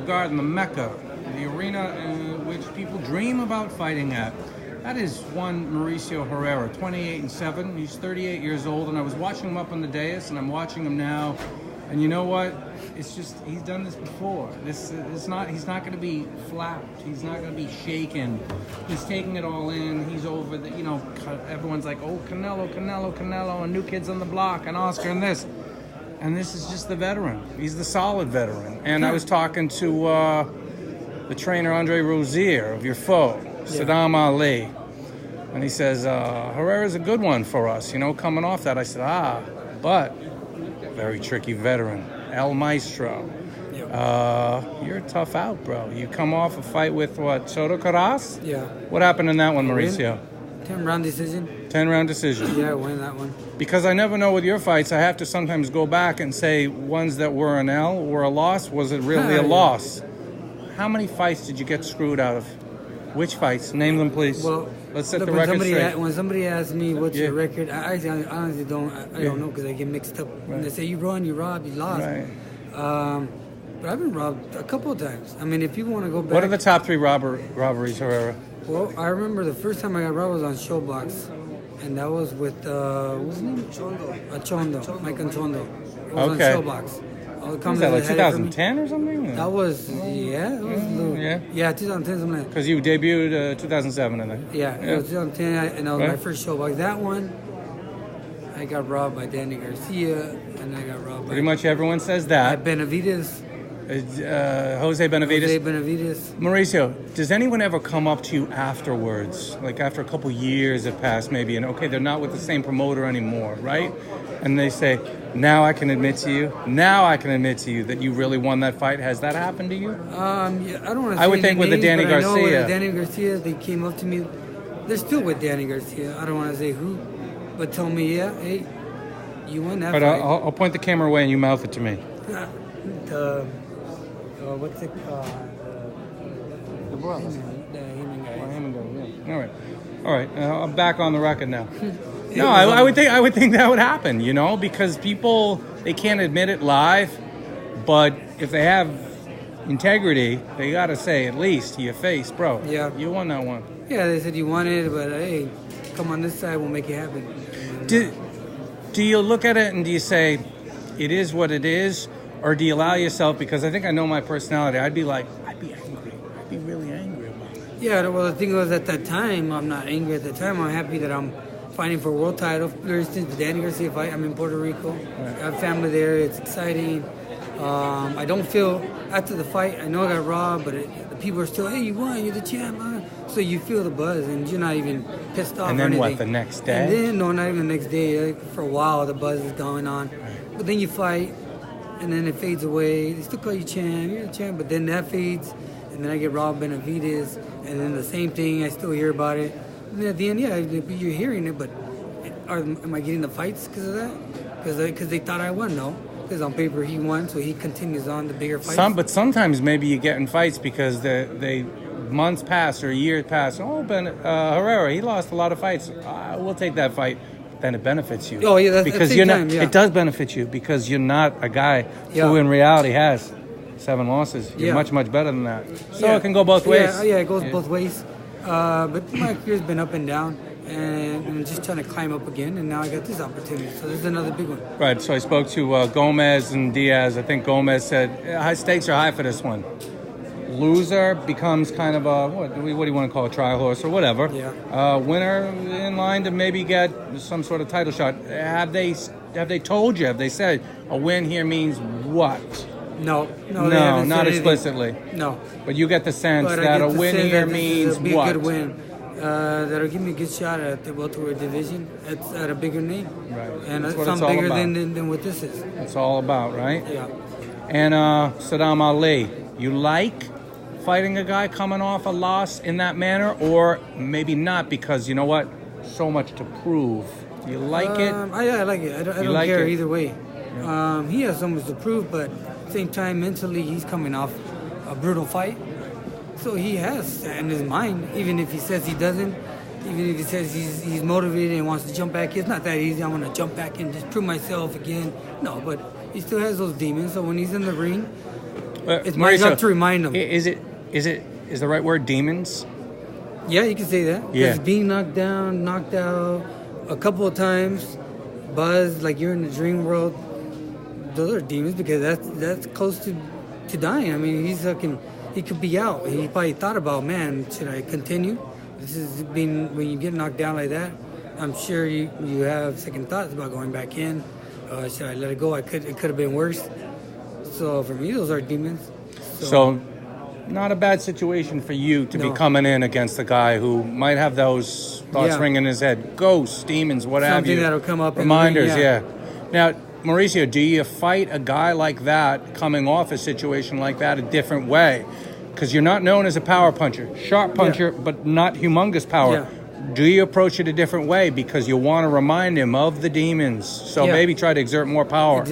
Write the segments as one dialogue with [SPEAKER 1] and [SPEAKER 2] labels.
[SPEAKER 1] garden, the Mecca, the arena in which people dream about fighting at. That is one Mauricio Herrera, 28-7. He's 38 years old, and I was watching him up on the dais, and I'm watching him now. And you know what? It's just, he's done this before. He's not going to be flapped. He's not going to be shaken. He's taking it all in. He's over the, everyone's like, oh, Canelo, and New Kids on the Block, and Oscar, and this. And this is just the veteran. He's the solid veteran. And I was talking to the trainer, Andre Rozier, of your foe, Sadam Ali. And he says, Herrera's a good one for us, coming off that. I said, but very tricky veteran. El Maestro. You're a tough out, bro. You come off a fight with, Soto Caras?
[SPEAKER 2] Yeah.
[SPEAKER 1] What happened in that one, Mauricio?
[SPEAKER 2] 10-round decision.
[SPEAKER 1] 10-round decision.
[SPEAKER 2] Yeah, I win that one.
[SPEAKER 1] Because I never know with your fights, I have to sometimes go back and say ones that were an L were a loss. Was it really a loss? How many fights did you get screwed out of? Which fights? Name them, please.
[SPEAKER 2] Well,
[SPEAKER 1] let's set the record straight.
[SPEAKER 2] When somebody asks me what's your record, I honestly don't. I don't know because I get mixed up. When they say you run, you rob, you lost.
[SPEAKER 1] Right.
[SPEAKER 2] But I've been robbed a couple of times. I mean, if you want to go back.
[SPEAKER 1] What are the top 3 robberies, Herrera?
[SPEAKER 2] Well, I remember the first time I got robbed was on Showbox, and that was with what's his name? Chondo, Mike Chondo. It was on Showbox.
[SPEAKER 1] Was that like 2010 or something?
[SPEAKER 2] That was 2010 something.
[SPEAKER 1] Because you debuted 2007 in there.
[SPEAKER 2] Yeah, it was 2010, and that was my first Showbox. That one, I got robbed by Danny Garcia, and I got robbed
[SPEAKER 1] Pretty much everyone says that.
[SPEAKER 2] Benavidez.
[SPEAKER 1] Jose Benavidez. Mauricio, does anyone ever come up to you afterwards, like after a couple years have passed maybe, and they're not with the same promoter anymore, right? And they say, now I can admit to you that you really won that fight. Has that happened to you?
[SPEAKER 2] Yeah, I don't want to say
[SPEAKER 1] I would think with the Danny Garcia.
[SPEAKER 2] I know with Danny Garcia, they came up to me. They're still with Danny Garcia. I don't want to say who, but tell me, hey, you won that fight.
[SPEAKER 1] But I'll point the camera away and you mouth it to me.
[SPEAKER 2] What's it called?
[SPEAKER 1] The Brothers.
[SPEAKER 2] The Heyman guy.
[SPEAKER 1] All right. I'm back on the record now. No, I would think that would happen, because people, they can't admit it live, but if they have integrity, they got to say at least to your face, bro.
[SPEAKER 2] Yeah.
[SPEAKER 1] You won that one.
[SPEAKER 2] Yeah, they said you won it, but hey, come on this side, we'll make it happen.
[SPEAKER 1] Do you look at it and do you say, it is what it is? Or do you allow yourself, because I think I know my personality, I'd be angry. I'd be really angry about it.
[SPEAKER 2] Yeah, well, the thing was at that time, I'm not angry at the time. I'm happy that I'm fighting for a world title. For instance, the Danny Garcia fight, I'm in Puerto Rico. Right. I have family there. It's exciting. I don't feel, after the fight, I know I got robbed, but the people are still, hey, you won, you're the champ. So you feel the buzz, and you're not even pissed off.
[SPEAKER 1] And then what, the next day?
[SPEAKER 2] And then, no, not even the next day. For a while, the buzz is going on. Right. But then you fight, and then it fades away. They still call you champ, you're the champ, but then that fades, and then I get robbed Benavidez, and then the same thing, I still hear about it. And then at the end, you're hearing it, but am I getting the fights because of that? Because they thought I won, no. Because on paper he won, so he continues on the bigger fights.
[SPEAKER 1] But sometimes maybe you get in fights because they months pass or years pass. Herrera, he lost a lot of fights. We'll take that fight. Then it benefits you.
[SPEAKER 2] Oh yeah, that's
[SPEAKER 1] because you're not. It does benefit you because you're not a guy who in reality has 7 losses. You're much better than that. So it can go both ways.
[SPEAKER 2] Yeah, it goes both ways. But my career's been up and down, and I'm just trying to climb up again. And now I got this opportunity. So this is another big one.
[SPEAKER 1] Right. So I spoke to Gomez and Diaz. I think Gomez said high stakes are high for this one. Loser becomes kind of a what do you want to call a trial horse or whatever.
[SPEAKER 2] Yeah.
[SPEAKER 1] Winner in line to maybe get some sort of title shot. Have they told you? Have they said a win here means what?
[SPEAKER 2] No,
[SPEAKER 1] not explicitly.
[SPEAKER 2] No.
[SPEAKER 1] But you get the sense that a win here means
[SPEAKER 2] be
[SPEAKER 1] what?
[SPEAKER 2] A good win. That'll give me a good shot at the welterweight division. It's at a bigger name.
[SPEAKER 1] Right.
[SPEAKER 2] And it's something bigger than what this is.
[SPEAKER 1] It's all about, right?
[SPEAKER 2] Yeah.
[SPEAKER 1] And Sadam Ali, you like fighting a guy coming off a loss in that manner, or maybe not because you know what? So much to prove. Do you like it?
[SPEAKER 2] I like it. I don't care either way. Yeah. He has so much to prove, but at the same time, mentally, he's coming off a brutal fight. So he has that in his mind, even if he says he doesn't, even if he says he's motivated and wants to jump back. It's not that easy. I want to jump back and just prove myself again. No, but he still has those demons. So when he's in the ring, it's my job to remind them.
[SPEAKER 1] Is the right word demons?
[SPEAKER 2] Yeah, you can say that.
[SPEAKER 1] Yeah.
[SPEAKER 2] Because being knocked down, knocked out a couple of times, buzzed like you're in the dream world. Those are demons because that's close to dying. I mean, he could be out. He probably thought about, man, should I continue? This is being when you get knocked down like that. I'm sure you have second thoughts about going back in. Should I let it go? It could have been worse. So for me, those are demons.
[SPEAKER 1] So not a bad situation for you to be coming in against a guy who might have those thoughts ringing in his head. Ghosts, demons, what have you.
[SPEAKER 2] Something that'll come up.
[SPEAKER 1] Reminders, Now, Mauricio, do you fight a guy like that coming off a situation like that a different way? Because you're not known as a power puncher. Sharp puncher, but not humongous power.
[SPEAKER 2] Yeah.
[SPEAKER 1] Do you approach it a different way because you want to remind him of the demons? So maybe try to exert more power.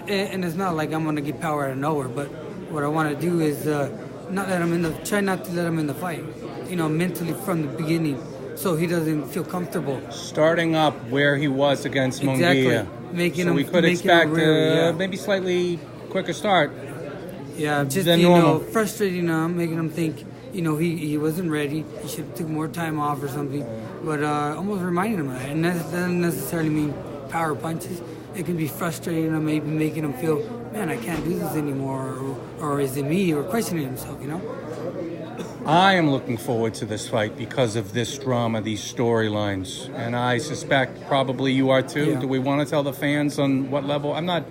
[SPEAKER 2] And it's not like I'm going to get power out of nowhere, but what I want to do is try not to let him in the fight, mentally from the beginning, so he doesn't feel comfortable.
[SPEAKER 1] Starting up where he was against Munguia.
[SPEAKER 2] Exactly.
[SPEAKER 1] We could expect maybe slightly quicker start.
[SPEAKER 2] Yeah, just frustrating him, making him think he wasn't ready. He should have took more time off or something. But almost reminding him of that, and that doesn't necessarily mean power punches. It can be frustrating or maybe making him feel, man, I can't do this anymore, or is it me, or questioning himself,
[SPEAKER 1] I am looking forward to this fight because of this drama, these storylines, and I suspect probably you are too.
[SPEAKER 2] Yeah.
[SPEAKER 1] Do we want to tell the fans on what level? I'm not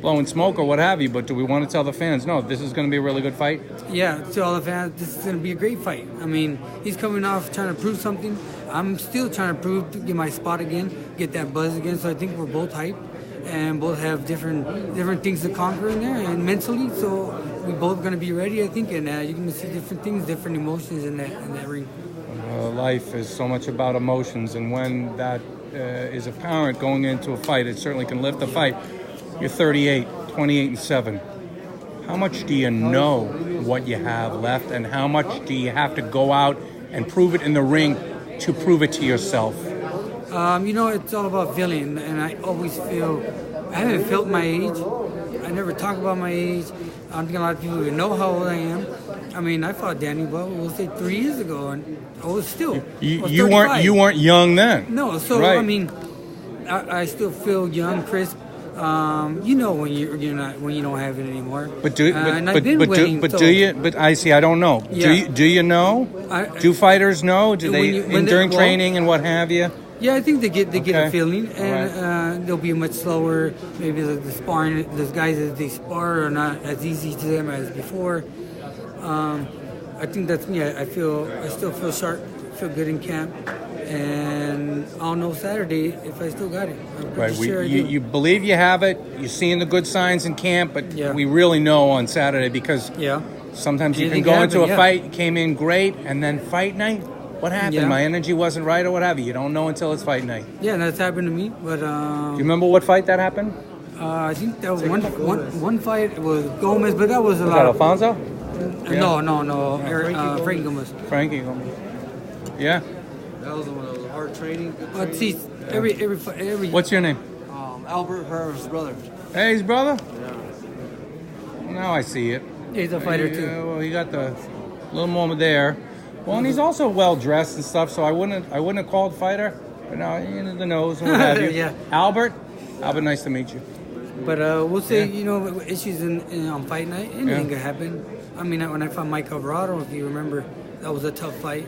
[SPEAKER 1] blowing smoke or what have you, but do we want to tell the fans, no, this is going to be a really good fight?
[SPEAKER 2] Yeah, to all the fans, this is going to be a great fight. I mean, he's coming off trying to prove something. I'm still trying to get my spot again, get that buzz again, so I think we're both hyped. And both have different things to conquer in there, and mentally, so we're both going to be ready, I think, and you're going to see different things, different emotions in that ring.
[SPEAKER 1] Life is so much about emotions, and when that is apparent going into a fight, it certainly can lift the fight. You're 38, 28-7. How much do you know what you have left, and how much do you have to go out and prove it in the ring to prove it to yourself?
[SPEAKER 2] It's all about feeling, and I always feel, I haven't felt my age. I never talk about my age. I don't think a lot of people even know how old I am. I mean, I fought Danny, we'll say 3 years ago, and I was still.
[SPEAKER 1] You weren't young then.
[SPEAKER 2] No, so right. I mean, I still feel young, crisp. When you don't have it anymore.
[SPEAKER 1] But do I don't know.
[SPEAKER 2] Yeah.
[SPEAKER 1] Do you know? Do fighters know? Do they during training and what have you?
[SPEAKER 2] Yeah, I think they get a feeling, and they'll be much slower. Maybe the sparring, those guys that they spar are not as easy to them as before. I think that's me. I still feel sharp, feel good in camp, and I'll know Saturday if I still got it. I'm pretty sure
[SPEAKER 1] you believe you have it. You're seeing the good signs in camp, but we really know on Saturday because sometimes you can go into a fight, you came in great, and then fight night. What happened?
[SPEAKER 2] Yeah.
[SPEAKER 1] My energy wasn't right or what have you. You don't know until it's fight night.
[SPEAKER 2] Yeah, that's happened to me. But
[SPEAKER 1] do you remember what fight that happened?
[SPEAKER 2] I think that was one fight. It was Gomez, but that was a
[SPEAKER 1] lot.
[SPEAKER 2] That
[SPEAKER 1] Alfonso?
[SPEAKER 2] No. Frankie Gomez.
[SPEAKER 1] Frankie Gomez. Yeah.
[SPEAKER 3] That was the one that was hard training.
[SPEAKER 2] But see, every.
[SPEAKER 1] What's your name?
[SPEAKER 3] Albert Herrera's brother.
[SPEAKER 1] Hey, his brother?
[SPEAKER 3] Yeah.
[SPEAKER 1] Now I see it.
[SPEAKER 2] He's a fighter too.
[SPEAKER 1] Well, he got the little moment there. Well, and he's also well dressed and stuff, so I wouldn't have called fighter. But now into the nose and what have you.
[SPEAKER 2] Yeah.
[SPEAKER 1] Albert, nice to meet you.
[SPEAKER 2] But we'll say, issues on fight night, anything could happen. I mean, when I fought Mike Alvarado, if you remember, that was a tough fight,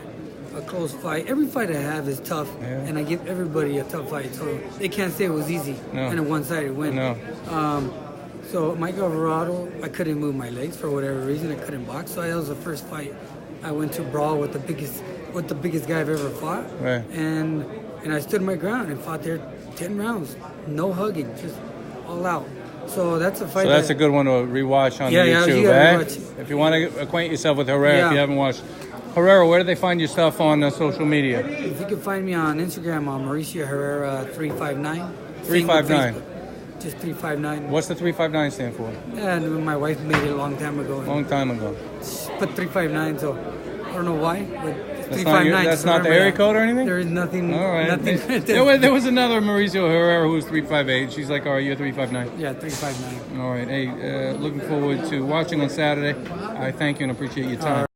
[SPEAKER 2] a close fight. Every fight I have is tough, and I give everybody a tough fight, so they can't say it was easy and a one-sided win.
[SPEAKER 1] No.
[SPEAKER 2] So Mike Alvarado, I couldn't move my legs for whatever reason. I couldn't box, so that was the first fight. I went to brawl with the biggest guy I've ever fought, and I stood my ground and fought there 10 rounds, no hugging, just all out. So that's a fight.
[SPEAKER 1] So that's a good one to rewatch on YouTube,
[SPEAKER 2] rewatch.
[SPEAKER 1] If you want to acquaint yourself with Herrera, if you haven't watched. Herrera, where do they find your stuff on social media?
[SPEAKER 2] If you can find me on Instagram, on Mauricio Herrera 359.
[SPEAKER 1] 359.
[SPEAKER 2] Just 359.
[SPEAKER 1] What's the 359 stand for?
[SPEAKER 2] And my wife made it a long time ago.
[SPEAKER 1] Long time ago.
[SPEAKER 2] Put 359, so I don't know why, but
[SPEAKER 1] That's not,
[SPEAKER 2] 359.
[SPEAKER 1] that's not the area code or anything?
[SPEAKER 2] There is nothing.
[SPEAKER 1] All right.
[SPEAKER 2] Nothing.
[SPEAKER 1] There was another Mauricio Herrera who was 358. She's like, "Oh, you're 359."
[SPEAKER 2] Yeah, 359.
[SPEAKER 1] All right. Hey, looking forward to watching on Saturday. I thank you and appreciate your time.